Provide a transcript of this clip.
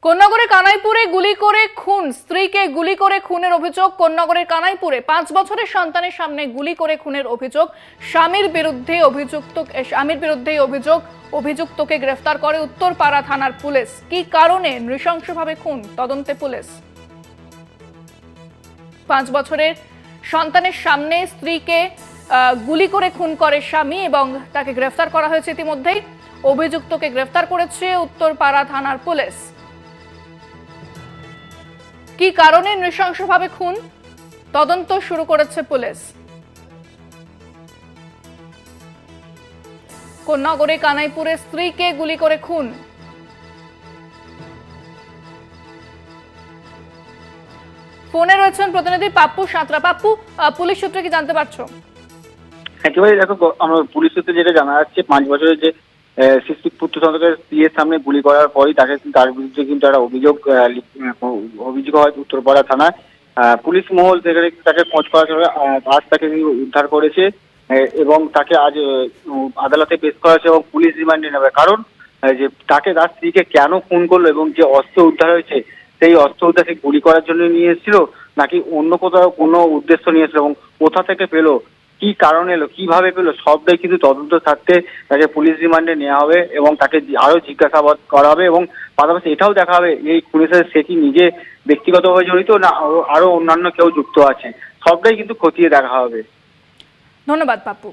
কোন্নগরের কানাইপুরে গুলি করে খুন, স্ত্রীকে গুলি করে খুনের অভিযোগ। কোন্নগরের কানাইপুরে 5 বছরের সন্তানের সামনে গুলি করে খুনের অভিযোগ। স্বামীর বিরুদ্ধেই অভিযোগ। অভিযুক্তকে গ্রেফতার করে উত্তরপাড়া থানার পুলিশ। কি কারণে নৃশংসভাবে খুন, তদন্তে পুলিশ। 5 বছরের সন্তানের সামনে স্ত্রীকে গুলি করে খুন করে স্বামী এবং তাকে গ্রেফতার করা হয়েছে ইতিমধ্যেই। অভিযুক্তকে গ্রেফতার করেছে উত্তরপাড়া থানার পুলিশ। কি কারণে নৃশংসভাবে খুন, তদন্ত শুরু করেছে পুলিশ। কোন্নগরে কানাইপুরে স্ত্রীকে গুলি করে খুন। ফোনে রয়েছেন প্রতিনিধি পাপ্পু সাঁতরা। পাপ্পু, পুলিশ সূত্রে কি জানতে পারছো? একেবারে দেখো, আমরা পুলিশ সূত্রে যেটা জানা যাচ্ছে, 5 বছরের যে শিশু পুত্র সন্তানের স্ত্রীর সামনে গুলি করার পরই তার বিরুদ্ধে কিন্তু একটা অভিযোগ হয় উত্তরপাড়া থানায়। পুলিশ মহল থেকে তাকে খোঁজ করার সময় আজ তাকে উদ্ধার করেছে এবং তাকে আজ আদালতে পেশ করা হয়েছে এবং পুলিশ রিমান্ডে নেবে। কারণ যে তার স্ত্রীকে কেন খুন করলো এবং যে অস্ত্র উদ্ধার হয়েছে সেই অস্ত্র উদ্ধার সে গুলি করার জন্য নিয়ে এসেছিল নাকি অন্য কোথাও কোনো উদ্দেশ্য নিয়ে এসেছিল এবং কোথা থেকে পেলো, কি কারণে এলো, কিভাবে পেলো, সবটাই কিন্তু তদন্ত থাকতে তাকে পুলিশ রিমান্ডে নেওয়া হবে এবং তাকে আরো জিজ্ঞাসাবাদ করা হবে এবং পাশাপাশি এটাও দেখা হবে এই খুনের সাথে সে কি নিজে ব্যক্তিগতভাবে জড়িত না আরো অন্যান্য কেউ যুক্ত আছে। সবটাই কিন্তু খতিয়ে দেখা হবে। ধন্যবাদ পাপ্পু।